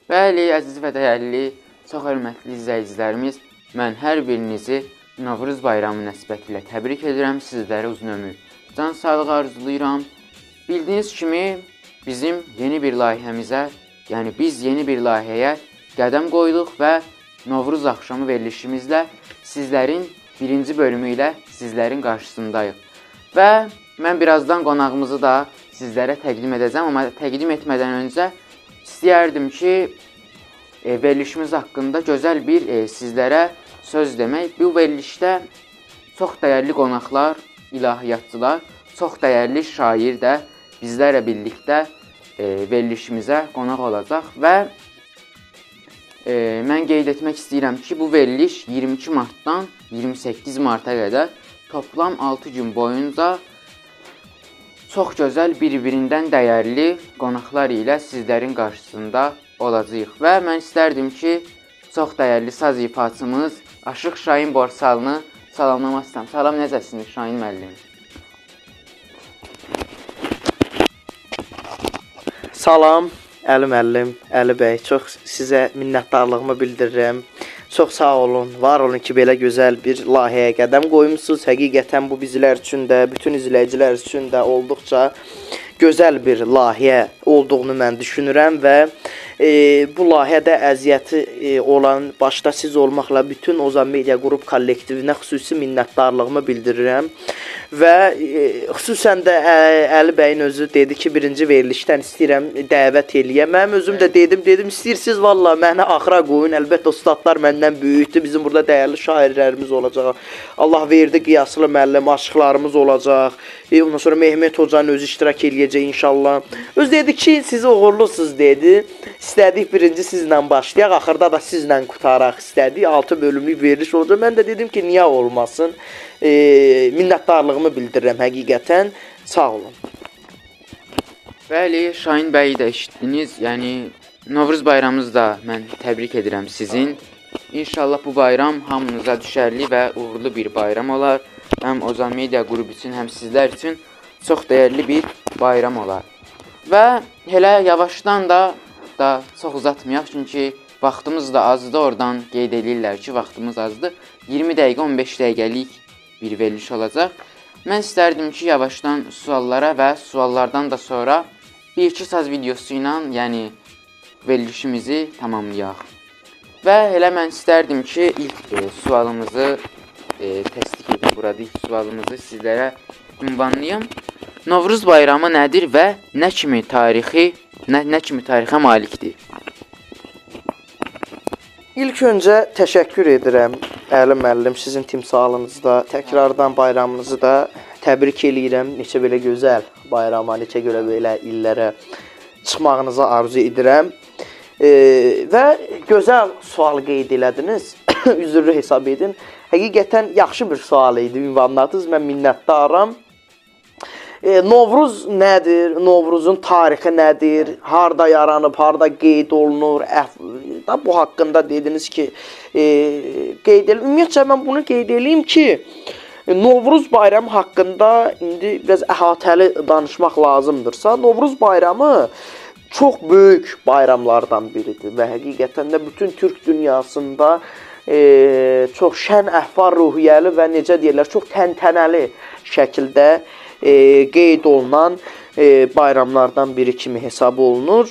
Bəli, əziz və dəyərli, çox hörmətli izləyicilərimiz, mən hər birinizi Novruz bayramı nəsibətilə təbrik edirəm, sizlərə uzun ömür, can sağlığı arzulayıram. Bildiyiniz kimi, bizim yeni bir layihəmizə, yəni biz yeni bir layihəyə qədəm qoyduq və Novruz axşamı verilişimizlə sizlərin birinci bölümü ilə sizlərin qarşısındayıq. Və mən birazdan qonağımızı da sizlərə təqdim edəcəm, amma təqdim etmədən öncə istəyərdim ki, verilişimiz haqqında gözəl bir sizlərə söz demək. Bu verilişdə çox dəyərli qonaqlar, ilahiyyatçılar, çox dəyərli şair də bizlərlə birlikdə verilişimizə qonaq olacaq və mən qeyd etmək istəyirəm ki, bu veriliş 22 martdan 28 marta qədər toplam 6 gün boyunca çox gözəl, bir-birindən dəyərli qonaqlar ilə sizlərin qarşısında olacaq. Və mən istərdim ki, çox dəyərli saz ifaçımız Aşıq Şahin Borsalını salamlamaq istəyirəm. Salam, necəsiniz Şahin müəllim? Salam, Əli müəllim, Əli bəy, çox sizə minnətdarlığımı bildirirəm. Çox sağ olun, var olun ki, belə gözəl bir layihəyə qədəm qoymusunuz. Həqiqətən bu bizlər üçün də, bütün izləyicilər üçün də olduqca gözəl bir layihə olduğunu mən düşünürəm və bu layihədə əziyyəti olan, başda siz olmaqla bütün Ozan Media Qrup kollektivinə xüsusi minnətdarlığımı bildirirəm. Və xüsusən də Əli bəyin özü dedi ki, birinci verilişdən istəyirəm dəvət eləyəm. Mənim özüm də dedim, istəyirsiniz valla məni axıra qoyun. Əlbəttə ustadlar məndən böyükdür. Bizim burada dəyərli şairlərimiz olacaq. Allah verdi, Qiyaslı müəllim, aşıqlarımız olacaq. Ondan sonra Mehmet Hocanın özü iştirak eləyəcək inşallah. Öz dedi ki, siz uğurlusuz dedi. İstədik birinci sizlə başlayaq, axırda da sizlə qutaraq istədik. 6 bölümlük veriliş olacaq. Mən də dedim ki, niyə olmasın? Minnətdarlığımı bildirirəm həqiqətən. Sağ olun. Bəli, Şahin bəyi də eşitdiniz. Yəni, Novruz bayramınızı da mən təbrik edirəm sizin. İnşallah bu bayram hamınıza düşərli və uğurlu bir bayram olar. Həm Ozan Media Qrupu üçün, həm sizlər üçün çox dəyərli bir bayram olar. Və elə yavaşdan da çox uzatmayaq, çünki vaxtımız da azdır, oradan qeyd edirlər ki, vaxtımız azdır. 20 dəqiqə, 15 dəqiqəlik bir veriliş olacaq. Mən istərdim ki, yavaşdan suallara və suallardan da sonra bir-iki saz videosu ilə, yəni verilişimizi tamamlayaq. Və elə mən istərdim ki, ilk sualımızı təsdiq edin. Burada ilk sualımızı sizlərə ünvanlayım. Novruz bayramı nədir və nə kimi tarixə malikdir? İlk öncə təşəkkür edirəm Əli müəllim, sizin timsalınızda, təkrardan bayramınızı da təbrik eləyirəm. Neçə belə gözəl bayrama, neçə görə belə illərə çıxmağınızı arzu edirəm. Və gözəl sual qeyd elədiniz, üzrlü hesab edin. Həqiqətən yaxşı bir sual idi, ünvanladınız, mən minnətdaram. Novruz nədir? Novruzun tarixi nədir? Harda yaranıb, harda qeyd olunur? Bu haqqında dediniz ki, qeyd edin. Ümumiyyətcə, mən bunu qeyd edeyim ki, Novruz bayramı haqqında indi biraz əhatəli danışmaq lazımdırsa, Novruz bayramı çox böyük bayramlardan biridir və həqiqətən də bütün Türk dünyasında çox şən, əhval, ruhiyyəli və necə deyirlər, çox təntənəli şəkildə qeyd olunan bayramlardan biri kimi hesab olunur.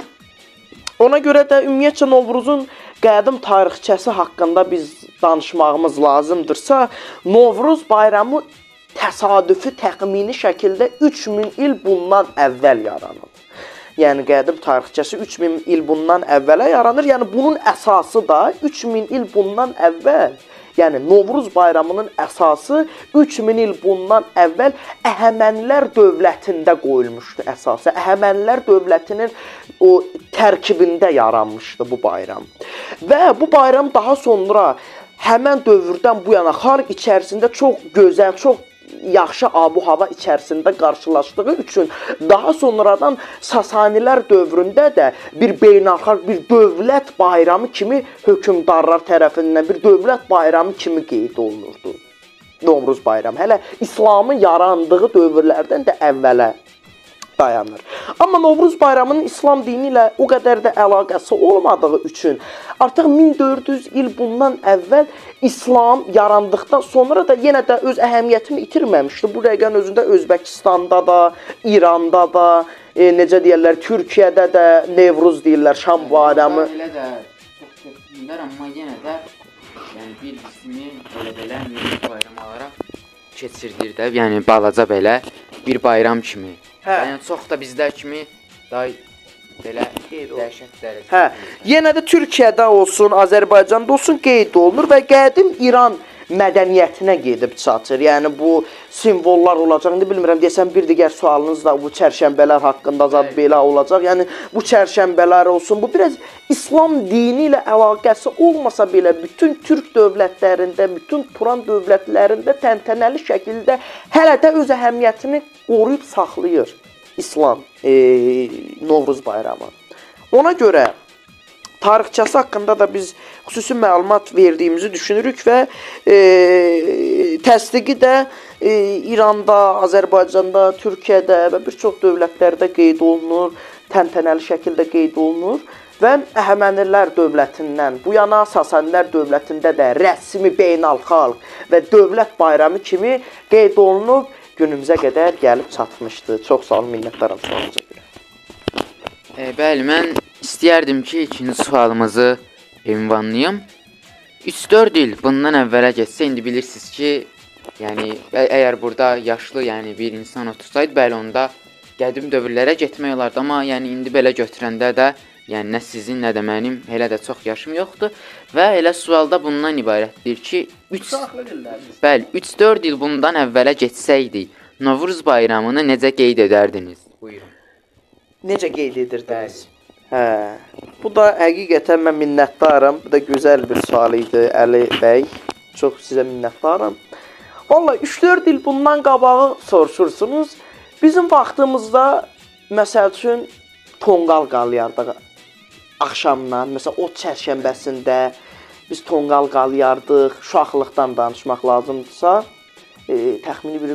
Ona görə də ümumiyyətcə Novruzun qədim tarixçəsi haqqında biz danışmağımız lazımdırsa, Novruz bayramı təsadüfi, təxmini şəkildə 3000 il bundan əvvəl yaranır. Yəni qədim tarixçəsi 3000 il bundan əvvələ yaranır. Yəni bunun əsası da 3000 il bundan əvvəl, yəni Novruz bayramının əsası 3000 il bundan əvvəl Əhəmənilər dövlətində qoyulmuşdu əsası. Əhəmənilər dövlətinin o tərkibində yaranmışdı bu bayram. Və bu bayram daha sonra həmən dövrdən bu yana xalq içərisində çox gözəl, çox yaxşı abu-hava içərisində qarşılaşdığı üçün daha sonradan Sasanilər dövründə də bir beynəlxalq, bir dövlət bayramı kimi hökmdarlar tərəfindən bir dövlət bayramı kimi qeyd olunurdu Novruz bayramı. Hələ İslamın yarandığı dövrlərdən də əvvələ dayanır. Amma Novruz bayramının İslam dini ilə o qədər də əlaqəsi olmadığı üçün artıq 1400 il bundan əvvəl İslam yarandıqdan sonra da yenə də öz əhəmiyyətini itirməmişdi. Bu dəqiqənin özündə Özbəkistanda da, İranda da, necə deyirlər, Türkiyədə də Nevruz deyirlər, Şam bayramı. Elə də çox kötüdürlər, amma yenə də yəni bir qismi belə Nevruz bayramı olaraq keçirilir də. Yəni balaca belə bir bayram kimi. Yəni çox da bizlər kimi daha belə dəhşət dərəcədə. Hə, yenə də Türkiyədə olsun, Azərbaycanda olsun qeyd olunur və qədim İran mədəniyyətinə gedib çatır. Yəni bu simvollar olacaq. İndi bilmirəm, deyəsən bir digər sualınız da bu çərşənbələr haqqında zad belə olacaq. Yəni bu çərşənbələr olsun. Bu biraz İslam dini ilə əlaqəsi olmasa belə bütün türk dövlətlərində, bütün Turan dövlətlərində təntənəli şəkildə hələ də öz əhəmiyyətini qoruyub saxlayır İslam Novruz bayramı. Ona görə tarixçəsi haqqında da biz xüsusi məlumat verdiyimizi düşünürük və təsdiqi də İranda, Azərbaycanda, Türkiyədə və bir çox dövlətlərdə qeyd olunur, təntənəli şəkildə qeyd olunur və Əhəmənilər dövlətindən bu yana Sasanilər dövlətində də rəsmi beynəlxalq və dövlət bayramı kimi qeyd olunub günümüzə qədər gəlib çatmışdı. Çox sağ olun, minnətdaram sualınıza görə. Bəli, mən istəyərdim ki, ikinci sualımızı ünvanlayım. 3-4 il bundan əvvələ getsə, indi bilirsiniz ki, yəni əgər burada yaşlı, yəni bir insan otursaydı, bəli onda qədim dövrlərə getmək olardı, amma yəni indi belə götürəndə də, yəni nə sizin, nə də mənim elə də çox yaşım yoxdur və elə sualda bundan ibarətdir ki, 3-4 il bundan əvvələ getsəydik, Novruz bayramını necə qeyd edərdiniz? Buyurun. Necə qeyd edirdiniz? Hə. Bu da həqiqətən mən minnətdaram. Bu da gözəl bir sual idi Əli bəy. Çox sizə minnətdaram. Vallahi 3-4 il bundan qabağı soruşursunuz. Bizim vaxtımızda məsəl üçün tonqal qalayardıq axşamdan. Məsələn, o çərşənbəsində biz tonqal qalayardıq. Uşaqlıqdan danışmaq lazımdırsa, təxmini bir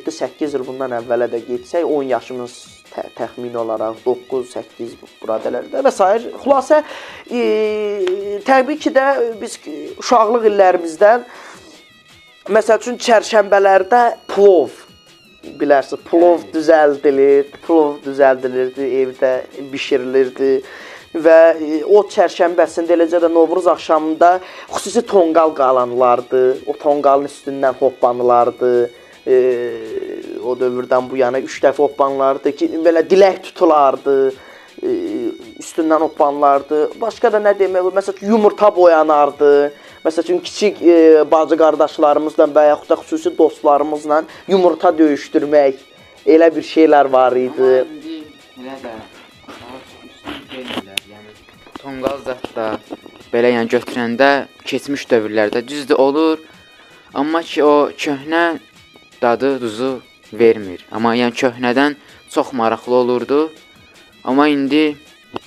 7-8 il bundan əvvələ də getsək, 10 yaşımız təxmini olaraq 9-8 buradələrdə və s. Xülasə, təbii ki də biz uşaqlıq illərimizdən məsəl üçün çərşənbələrdə plov, bilərsiniz, plov düzəldilirdi, evdə bişirilirdi və o çərşənbəsində, eləcə də Novruz axşamında xüsusi tonqal qalanılardı, o tonqalın üstündən hoppanılardı. O dövrdən bu yana 3 dəfə hoppanılardı ki, belə dilək tutulardı, üstündən hoppanılardı. Başqa da nə demək, məsələn, yumurta boyanardı. Məsələn, kiçik bacı qardaşlarımızla və yaxud da xüsusi dostlarımızla yumurta döyüşdürmək, elə bir şeylər var idi. Amma indi elə də tonqal zət da belə yəni götürəndə keçmiş dövrlərdə düzdür olur, amma ki o köhnə dadı, duzu vermir. Amma yəni köhnədən çox maraqlı olurdu. Amma indi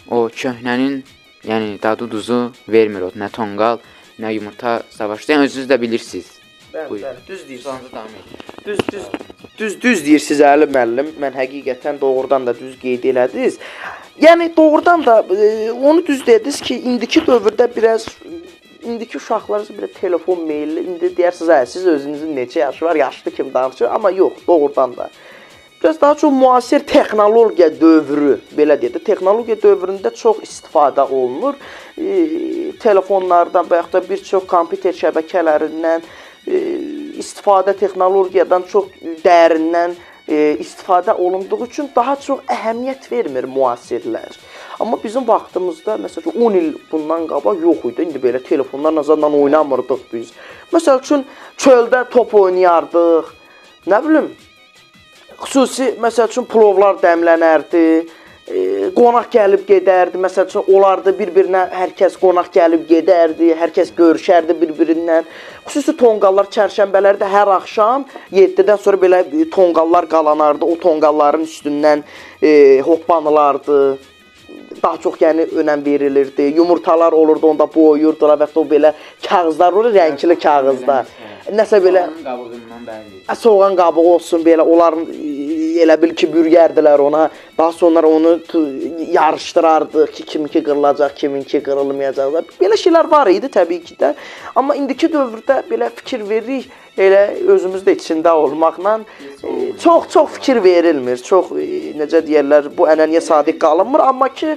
o köhnənin yəni dadı, duzu vermir o. Nə tonqal, nə yumurta savaşdı. Yəni özünüz də bilirsiniz. Bəli, düz deyirsiniz. Düz deyirsiniz Əli müəllim. Mən həqiqətən doğrudan da düz qeyd elədiniz. Yəni doğrudan da onu düz dediniz ki, indiki dövrdə biraz indiki uşaqlar belə telefon meyilli. İndi deyirsiniz, hə, siz özünüzün neçə yaşı var, yaşlı kimi danışır, amma yox, doğrudan da. Biraz daha çox müasir texnologiya dövrü, belə deyək də, texnologiya dövründə çox istifadə olunur. Telefonlardan və yaxud da bir çox kompüter şəbəkələrindən istifadə texnologiyadan çox dərindən istifadə olunduğu üçün daha çox əhəmiyyət vermir müasirlər. Amma bizim vaxtımızda, məsələn, 10 il bundan qabaq yox idi. İndi belə telefonlarla zaten oynamırdıq biz. Məsəl üçün, çöldə top oynayardıq. Nə bilim, xüsusi, məsəl üçün, plovlar dəmlənərdi. Qonaq gəlib gedərdi. Məsəl üçün, olardı bir-birinə hər kəs qonaq gəlib gedərdi. Hər kəs görüşərdi bir-birindən. Xüsusi tonqallar çərşənbələrdə hər axşam 7-dən sonra belə tonqallar qalanardı. O tonqalların üstündən hoppanılardı. Daha çox yəni önəm verilirdi. Yumurtalar olurdu, onda boyuyurdular və o belə kağızlar olur, rəngli kağızlar. Nəsə belə soğanın qabığından bəlli. Soğan qabığı olsun belə, onların elə bil ki, bürgərdilər ona. Daha sonra onu yarışdırardıq ki, kiminki qırılacaq, kiminki qırılmayacaq. Belə şeylər var idi təbii ki də. Amma indiki dövrdə belə fikir veririk, elə özümüz də içində olmaqla çox fikir verilmir. Çox necə deyirlər, bu ənənəyə sadiq qalınmır, amma ki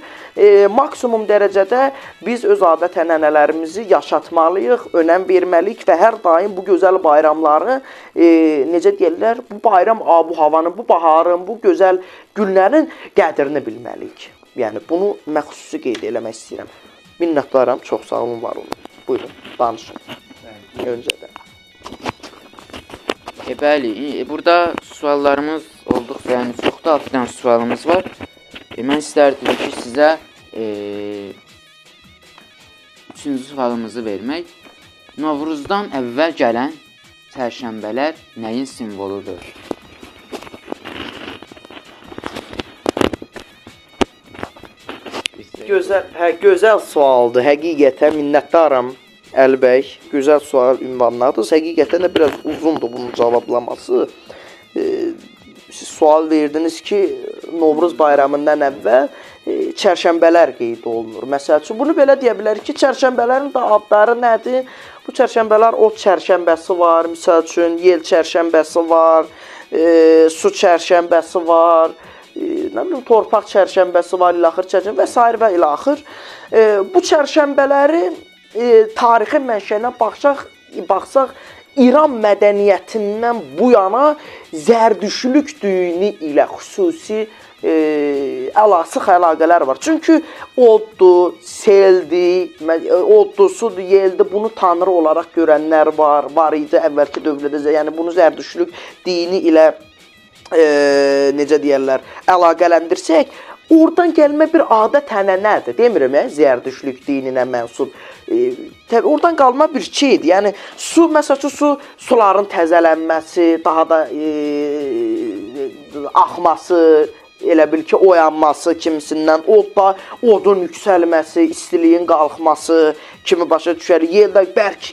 maksimum dərəcədə biz öz adət-ənənələrimizi yaşatmalıyıq, önəm verməliyik və hər daim bu gözəl bayramları necə deyirlər, bu bayram abu-havanın, bu baharın, bu gözəl günlərin qədrini bilməliyik. Yəni bunu mən xüsusi qeyd eləmək istəyirəm. Minnətdaram, çox sağ olun, var olun. Buyurun, danışın. Öncədən. Bəli, burada suallarımız olduqca, yəni çoxda 6 dənə sualımız var. Mən istərdim ki, sizə 3-cü sualımızı vermək. Novruzdan əvvəl gələn çərşənbələr nəyin simvoludur? Gözəl sualdır. Həqiqətən minnətdaram Əli bəy. Gözəl sual ünvanladınız. Həqiqətən də biraz uzundur bunun cavablaması. Siz sual verdiniz ki, Novruz bayramından əvvəl çərşənbələr qeyd olunur. Məsəl üçün, bunu belə deyə bilərik ki, çərşənbələrin də adları nədir? Bu çərşənbələr ot çərşənbəsi var, misal üçün, yel çərşənbəsi var, su çərşənbəsi var, nə bilim, torpaq çərşənbəsi var, ilaxır çərşənbə və s. və ilaxır. Bu çərşənbələrin tarixi mənşəyinə baxsaq, İran mədəniyyətindən bu yana zərdüştlük dini ilə xüsusi sıx əlaqələr var. Çünki oddur, seldir, oddur, sudur, yeldir, bunu tanrı olaraq görənlər var idi əvvəlki dövrdə. Yəni bunu zərdüştlük dini ilə necə deyərlər, əlaqələndirsək, oradan gəlmə bir adət-ənənədir. Demirəm, zərdüştlük dininə mənsub. Oradan qalma bir şeydir. Yəni su, məsəl üçün, suların təzələnməsi, daha da axması, elə bil ki, oyanması kimisindən, odun yüksəlməsi, istiliyin qalxması kimi başa düşər. Yeldə bərk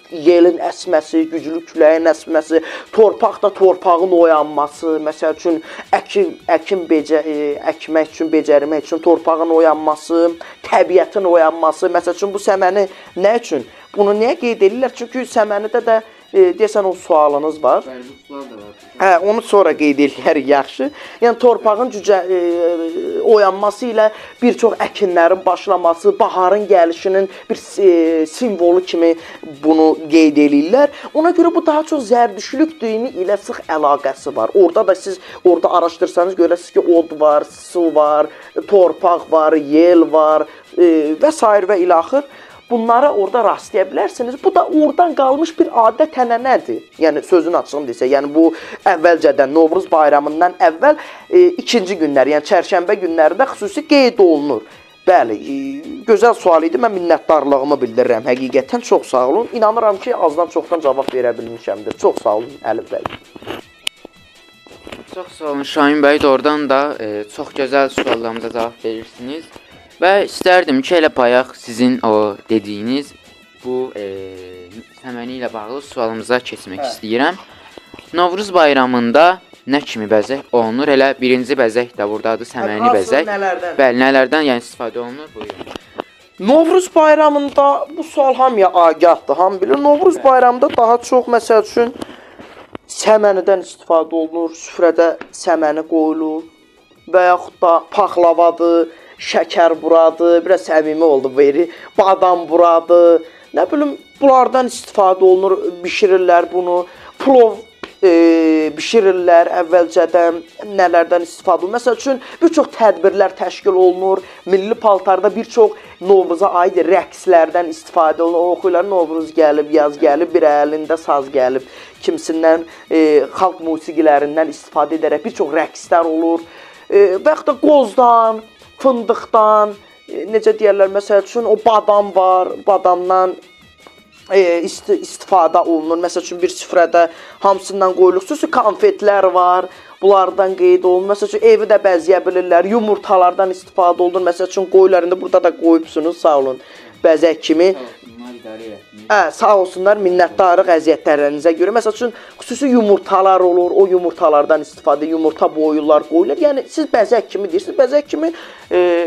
yelin əsməsi, güclü küləyin əsməsi, torpaqda torpağın oyanması, məsəl üçün, əkmək üçün, becərmək üçün torpağın oyanması, təbiətin oyanması. Məsəl üçün, bu səməni nə üçün? Bunu niyə qeyd edirlər? Çünki səmənidə də deyəsən o sualınız var. Bəli, bu sual da var. Onu sonra qeyd edərik, yaxşı. Yəni torpağın oyanması ilə bir çox əkinlərin başlaması, baharın gəlişinin bir simvolu kimi bunu qeyd edirlər. Ona görə bu daha çox zərdüştlük dini ilə sıx əlaqəsi var. Orada da siz araşdırsanız görəsiniz ki, od var, su var, torpaq var, yel var və s. və ilaxır. Bunlara orada rastlaya bilərsiniz. Bu da oradan qalmış bir adət-ənənədir. Yəni sözün açığını desək, yəni bu əvvəlcədən Novruz bayramından əvvəl ikinci günlər, yəni çərşənbə günlərində xüsusi qeyd olunur. Bəli, gözəl sual idi. Mən minnətdarlığımı bildirirəm. Həqiqətən çox sağ olun. İnanıram ki, azdan çoxdan cavab verə bilmişəmdir. Çox sağ olun Əli bəy. Çox sağ olun Şahin bəy, doğrudan da çox gözəl suallarımıza cavab verirsiniz. Və istərdim ki, elə bayaq sizin o dediyiniz bu səməni ilə bağlı sualımıza keçmək istəyirəm. Novruz bayramında nə kimi bəzək olunur? Elə birinci bəzək də buradadır, səməni bəzək. Bəli, nələrdən yəni istifadə olunur? Buyurun. Novruz bayramında bu sual hamıya agahdır, hamı bilir. Novruz bayramında daha çox, məsəl üçün, səmənidən istifadə olunur, süfrədə səməni qoyulur və yaxud da paxlavadır, şəkər buradır, biraz səmimi oldu veri, badam buradır, nə bilim, bunlardan istifadə olunur, bişirirlər bunu, plov bişirirlər əvvəlcədən, nələrdən istifadə olunur. Məsəl üçün, bir çox tədbirlər təşkil olunur, milli paltarda bir çox Novruza aid rəqslərdən istifadə olunur. Oxuyurlar, Novruz gəlib, yaz gəlib, bir əlində saz gəlib, kimisindən xalq musiqilərindən istifadə edərək bir çox rəqslər olur və yaxud da qozdan, fındıqdan, necə deyərlər, məsəl üçün, o badam var, badamdan istifadə olunur. Məsəl üçün, bir süfrədə hamısından qoyulur. Xüsusi konfetlər var, bunlardan qeyd olunur. Məsəl üçün, evi də bəzəyə bilirlər, yumurtalardan istifadə olunur. Məsəl üçün, qoyularında burada da qoyubsunuz, sağ olun, bəzək kimi. idarə etdiniz. Sağ olsunlar, minnətdarıq əziyyətlərinizə görə. Məsəl üçün, xüsusi yumurtalar olur, o yumurtalardan istifadə, yumurta boyurlar qoyulur. Yəni, siz bəzək kimi deyirsiniz, bəzək kimi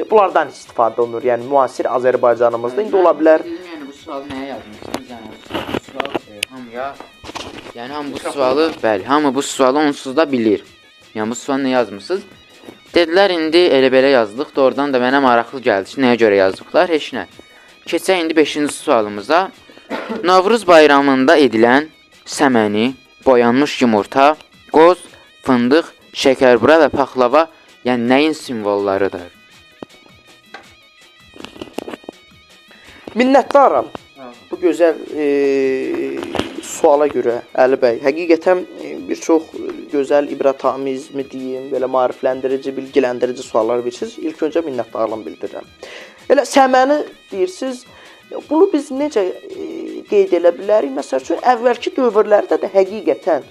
bunlardan istifadə olunur. Yəni, müasir Azərbaycanımızda indi ola bilər. Yəni, bu sualı nəyə yazmışsınız? Yəni, bu sual hamıya, yəni, hamı bu sualı, bəli, hamı bu sualı onsuz da bilir. Yəni, bu sualı nə yazmışsınız? Dedilər, indi elə-belə yazdıq, doğrudan da mənə maraqlı gəldi ki, nəyə görə yazdıqlar, heç nə. Keçək indi 5-ci sualımıza. Novruz bayramında edilən səməni, boyanmış yumurta, qoz, fındıq, şəkərbura və paxlava, yəni nəyin simvollarıdır? Minnətdaram bu gözəl suala görə Əli bəy. Həqiqətən bir çox gözəl, ibrətamiz mi deyim, belə maarifləndirici, bilgiləndirici suallar verirsiniz. İlk öncə minnətdarlığımı bildirirəm. Elə səməni deyirsiniz, bunu biz necə qeyd edə bilərik? Məsəl üçün, əvvəlki dövrlərdə də həqiqətən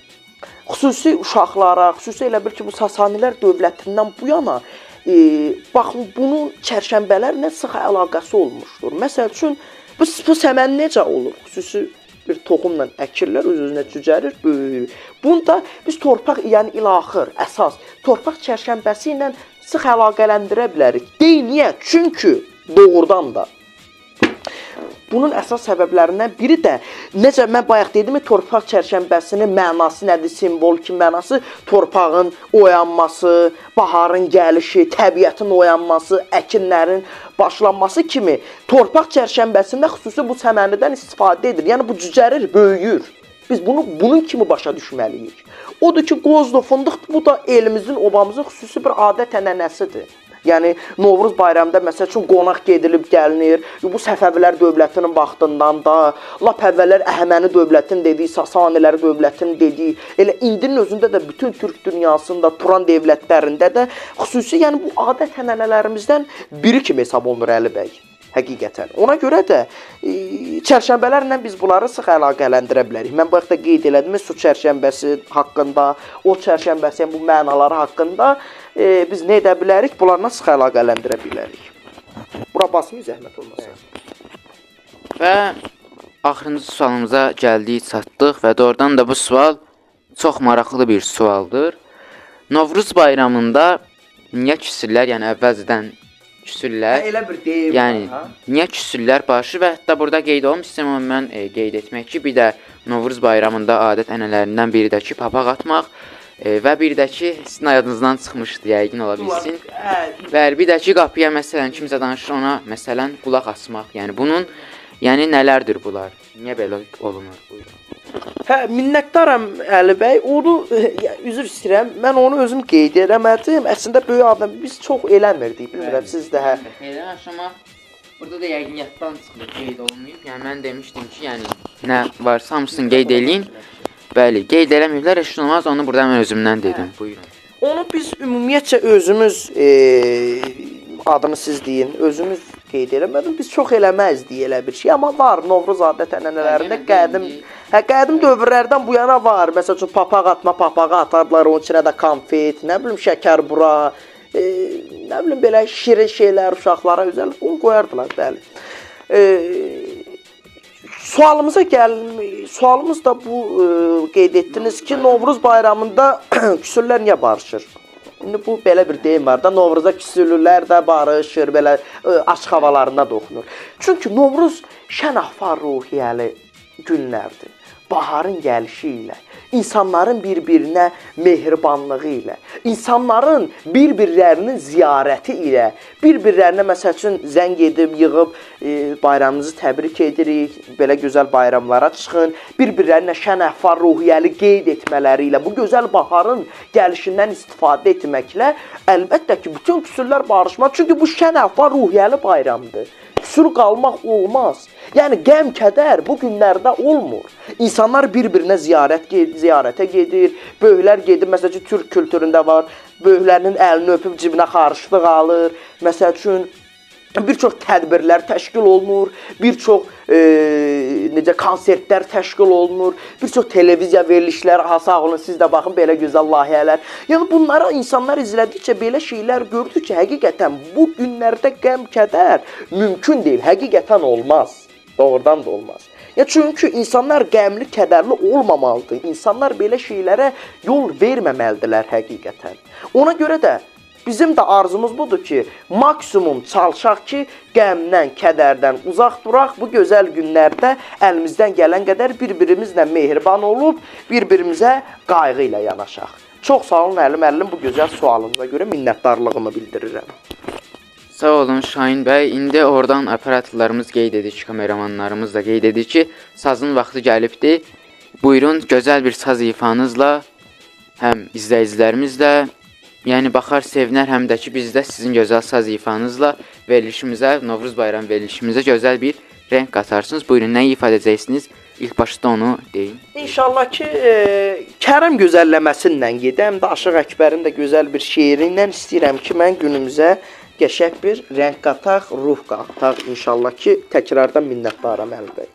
xüsusi uşaqlara, xüsusi elə bil ki, bu Sasanilər dövlətindən bu yana baxın, bunun çərşənbələrlə sıx əlaqəsi olmuşdur. Məsəl üçün, bu səmən necə olur? Xüsusi bir toxumla əkirlər, öz-özünə cücərir, böyüyür. Bunda biz torpaq, yəni ilaxır, əsas, torpaq çərşənbəsi ilə sıx əlaqələndirə bilərik. Niyə? Çünki doğrudan da bunun əsas səbəblərindən biri də, necə mən bayaq dedim, torpaq çərşənbəsinin mənası nədir, simvol ki, mənası torpağın oyanması, baharın gəlişi, təbiətin oyanması, əkinlərin başlanması kimi torpaq çərşənbəsində xüsusi bu səmənidən istifadə edir. Yəni, bu cücərir, böyüyür. Biz bunun kimi başa düşməliyik. Odur ki, qozdur, fındıq, bu da elimizin, obamızın xüsusi bir adət-ənənəsidir. Yəni, Novruz bayramında məsəl üçün qonaq gedilib gəlinir. Bu Səfəvilər dövlətinin vaxtından da, lap əvvəllər Əhəməni dövlətinin dediyi, Sasanilər dövlətinin dediyi, elə indinin özündə də bütün Türk dünyasında, Turan dövlətlərində də xüsusi, yəni bu adət-ənənələrimizdən biri kimi hesab olunur Əli bəy. Həqiqətən. Ona görə də çərşənbələrlə biz bunları sıx əlaqələndirə bilərik. Mən bu vaxtda qeyd elədim, su çərşənbəsi haqqında, o çərşənbəsi, bu mənaları haqqında biz nə edə bilərik? Bunlarla sıx əlaqələndirə bilərik. Bura basmayın, zəhmət olmasa. Və axırıncı sualımıza gəldik, çatdıq və doğrudan da bu sual çox maraqlı bir sualdır. Novruz bayramında niyə küsürlər, yəni əvvəlcədən küsürlər, Elə bir deyim yəni niyə küsürlər başı və hətta burada qeyd olmuş istəyirəm mən qeyd etmək ki, bir də Novruz bayramında adət-ənənələrindən biri də ki, papaq atmaq və bir də ki, sizin yadınızdan çıxmışdı, yəqin ola bilsin. Və bir də ki, qapıya məsələn kimsə danışır, ona məsələn qulaq asmaq. Yəni bunun, yəni nələrdir bunlar? Niyə belə olunur? Buyurun. Minnətdaram Əli bəy. Onu üzr istəyirəm. Mən onu özüm qeyd eləmədim. Əslində böyük adam biz çox eləmirdik. Bilmirəm siz də Eləmiş, amma burada da yəqin yaddan çıxılıb, qeyd olunmayıb. Yəni mən demişdim ki, yəni nə varsa hamısını qeyd eləyin. Bəli, qeyd eləməyiblər, heç olmaz, onu burada mən özümdən dedim. Buyurun. Onu biz ümumiyyətcə özümüz adını siz deyin, özümüz qeyd eləmədim. Biz çox eləməzdik elə bir şey, amma var Novruz adət-ənənələrində qədim dövrlərdən bu yana var. Məsəl üçün papaq atma, papağı atardılar, onun içinə də konfet, nə bilim şəkərbura, nə bilim belə şirin şeylər uşaqlara özəl onu qoyardılar, bəli. Sualımıza sualımız da bu qeyd etdiniz ki, Novruz bayramında küsürlər niyə barışır? İndi bu belə bir deyim var da, Novruza küsürlülər də barışır, belə açıq havalarında da oxunur. Çünki Novruz şən-əhval ruhiyyəli günlərdir. Baharın gəlişi ilə, insanların bir-birinə mehribanlığı ilə, insanların bir-birlərinin ziyarəti ilə, bir-birlərinə məsəl üçün zəng edib, yığıb bayramınızı təbrik edirik, belə gözəl bayramlara çıxın, bir-birlərinə şən-əhval ruhiyyəli qeyd etmələri ilə, bu gözəl baharın gəlişindən istifadə etməklə, əlbəttə ki, bütün küsürlər barışmaz. Çünki bu şən-əhval ruhiyyəli bayramdır. Küsür qalmaq olmaz. Yəni qəm-kədər bu günlərdə olmur. İnsanlar bir-birinə ziyarətə gedir, böyüklər gedir. Məsəl üçün Türk kültüründə var, böyüklərinin əlini öpüb cibinə xarışlıq alır. Məsəl üçün bir çox tədbirlər təşkil olunur, bir çox necə konsertlər təşkil olunur, bir çox televiziya verilişlər, sağ olun, siz də baxın belə gözəl layihələr. Yəni bunları insanlar izlədikcə belə şeylər gördükcə həqiqətən bu günlərdə qəm-kədər mümkün deyil, həqiqətən olmaz. Doğrudan da olmaz. Ya çünkü insanlar qəmli, kədərli olmamalıdır. İnsanlar belə şeylərə yol verməməlidirlər həqiqətən. Ona görə də bizim də arzumuz budur ki, maksimum çalışaq ki, qəmdən, kədərdən uzaq duraq. Bu gözəl günlərdə əlimizdən gələn qədər bir-birimizlə mehriban olub, bir-birimizə qayğı ilə yanaşaq. Çox sağ olun Əli müəllim, bu gözəl sualınıza görə minnətdarlığımı bildirirəm. Sağ olun Şahin bəy. İndi oradan operatorlarımız qeyd edir ki, kameramanlarımız da qeyd edir ki, sazın vaxtı gəlibdir. Buyurun, gözəl bir saz ifanızla həm izləyicilərimizlə, yəni baxar sevinər, həm də ki, biz də sizin gözəl saz ifanızla verilişimizə, Novruz bayram verilişimizə gözəl bir rəng qatarsınız. Buyurun, nə ifadə edəcəksiniz? İlk başda onu deyin. İnşallah ki, Kərim gözəlləməsindən gedəm də Aşıq Əkbərin də gözəl bir şeiri ilə istəyirəm ki, mən günümüzə qəşəng bir rəng qataq, ruh qataq. İnşallah ki, təkrardan minnətdaram Əli bəy.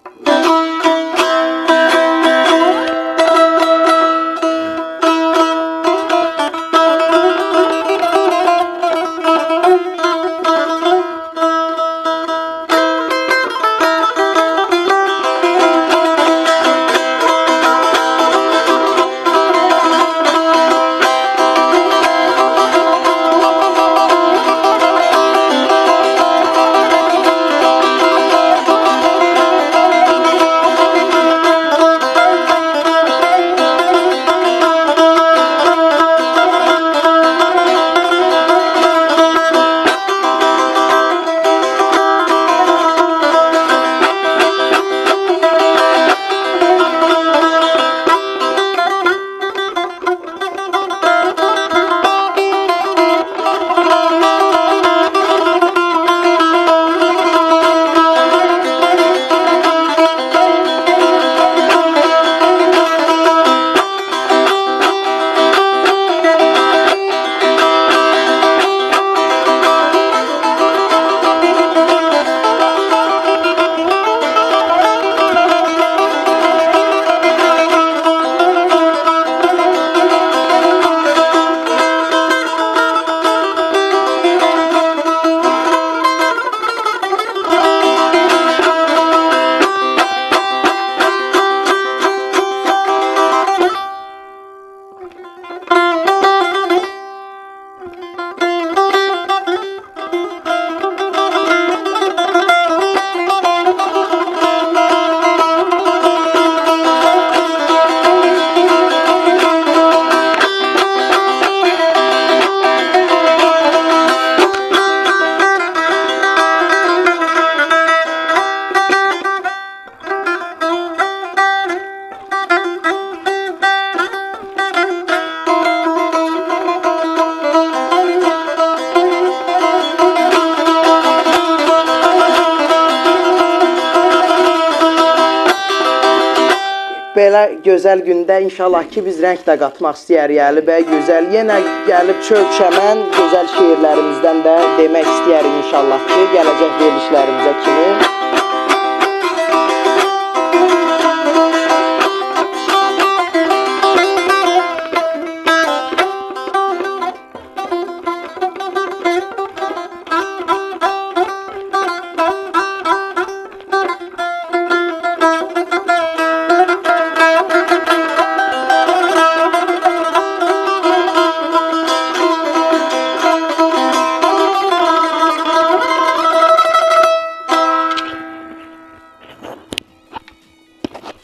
Belə gözəl gündə inşallah ki, biz rəng də qatmaq istəyərik Əli bəy. Gözəl, yenə gəlib çölçəmən gözəl şeirlərimizdən də demək istəyərik inşallah ki, gələcək verilişlərimizə kimi.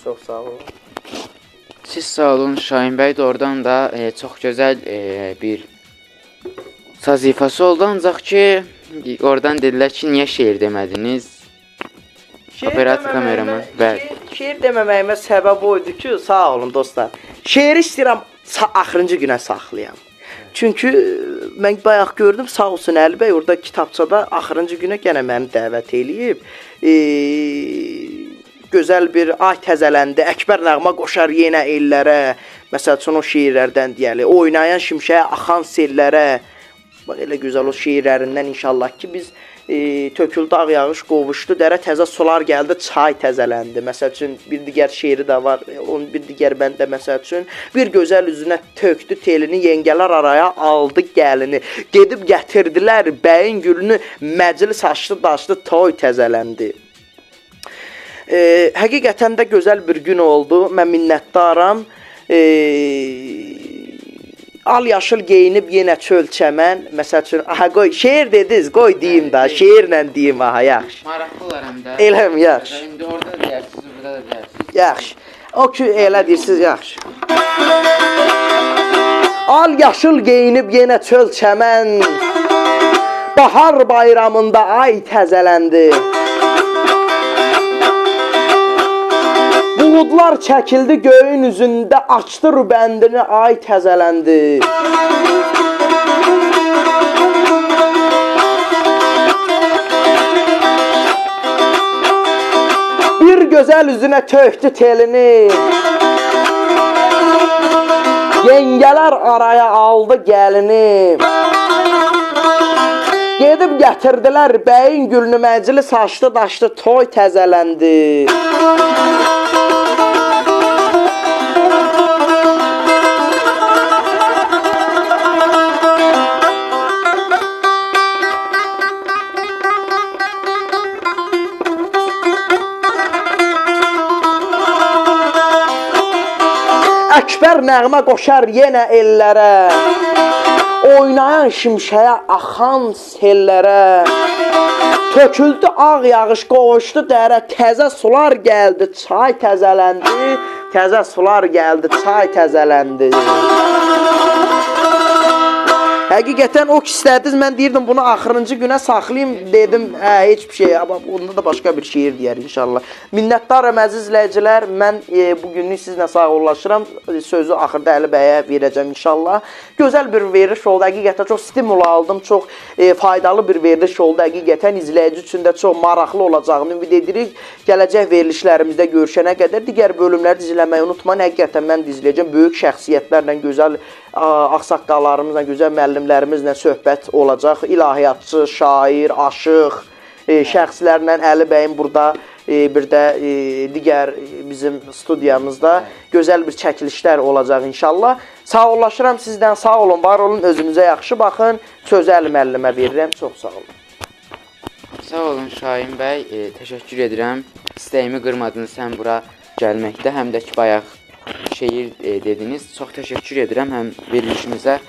Çox sağ olun. Siz sağ olun Şahin bəy, də oradan da çox gözəl bir saz ifası oldu, ancaq ki, oradan dedilər ki, niyə şeir demədiniz? Operator kameraman. Şeir deməməyimə səbəb oydu ki, sağ olun dostlar. Şeiri istəyirəm axırıncı günə saxlayam. Çünki mən bayaq gördüm, sağ olsun Əli bəy, orada kitabçada axırıncı günə yenə məni dəvət eləyib. Gözəl bir ay təzələndi, Əkbər nəğmə qoşar yenə ellərə. Məsəl üçün o şeirlərdən deyəli, oynayan şimşəyə, axan sellərə. Bax, elə gözəl o şeirlərindən inşallah ki, biz töküldü ağ yağış qovuşdu, dərə təzə sular gəldi, çay təzələndi. Məsəl üçün bir digər şeiri də var, onun bir digər bəndə məsəl üçün bir gözəl üzünə tökdü telini, yengələr araya aldı gəlini. Gedib gətirdilər bəyin gülünü, məclis açdı, daşdı, toy təzələndi. Həqiqətən də gözəl bir gün oldu. Mən minnətdaram. Al yaşıl geyinib yenə çöl çəmən. Məsəl üçün, aha qoy, şeir dediniz, qoy deyim da, şeirlə deyim, aha, yaxşı. Maraqlılar həm də. Eləm, yaxşı. İndi orada da deyirsiniz, burada da deyirsiniz. Yaxşı. O ki, elə deyirsiniz, yaxşı. Al yaşıl geyinib yenə çöl çəmən. Bahar bayramında ay təzələndi. Buludlar çəkildi göyün üzündə, açdı rübəndini, ay təzələndi. Bir gözəl üzünə tökdü telini. Yengələr araya aldı gəlini. Gedib gətirdilər bəyin gülünü, məclis açdı, daşdı, toy təzələndi. Əkbər nəğmə qoşar yenə ellərə, oynayan şimşəyə, axan sellərə. Töküldü ağ yağış, qovuşdu dərə, təzə sular gəldi, çay təzələndi. Təzə sular gəldi, çay təzələndi. Həqiqətən o ki istədiniz, mən deyirdim bunu axırıncı günə saxlayayım, dedim, heç bir şey, amma onda da başqa bir şeir deyər inşallah. Minnətdaram əziz izləyicilər, mən bugünlük sizlə sağollaşıram, sözü axırda Əli bəyə verəcəm inşallah. Gözəl bir veriliş oldu, həqiqətən çox stimul aldım, çox faydalı bir veriliş oldu, həqiqətən izləyici üçün də çox maraqlı olacağını ümid edirik. Gələcək verilişlərimizdə görüşənə qədər digər bölümləri izləməyi unutmayın, həqiqətən mən izləyəcəm, böyük şəxsiyyətlərlə, gözəl ağsaqqallarımızla, gözəl müəllimlərimizlə söhbət olacaq. İlahiyyatçı, şair, aşıq şəxslərlə Əli bəyin burada bir də digər bizim studiyamızda gözəl bir çəkilişlər olacaq inşallah. Sağollaşıram sizdən, sağ olun, var olun, özünüzə yaxşı baxın. Sözü Əli müəllimə verirəm, çox sağ olun. Sağ olun Şahin bəy, təşəkkür edirəm. İstəyimi qırmadınız həm bura gəlməkdə, həm də ki bayaq şeir dediniz. Çox təşəkkür edirəm, həm verilişimizə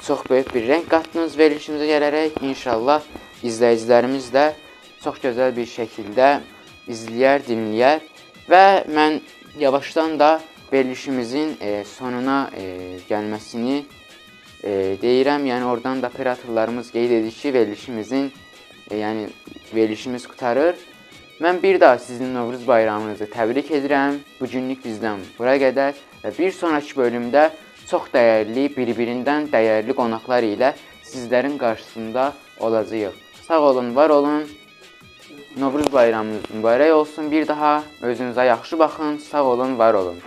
çox böyük bir rəng qatdınız verilişimizə gələrək. İnşallah izləyicilərimiz də çox gözəl bir şəkildə izləyər, dinləyər və mən yavaşdan da verilişimizin sonuna gəlməsini deyirəm. Yəni oradan da operatorlarımız qeyd edir ki, verilişimiz qutarır. Mən bir daha sizin Novruz bayramınızı təbrik edirəm. Bugünlük bizdən bura qədər və bir sonraki bölümdə çox dəyərli, bir-birindən dəyərli qonaqlar ilə sizlərin qarşısında olacağıq. Sağ olun, var olun. Novruz bayramınız mübarək olsun bir daha. Özünüzə yaxşı baxın. Sağ olun, var olun.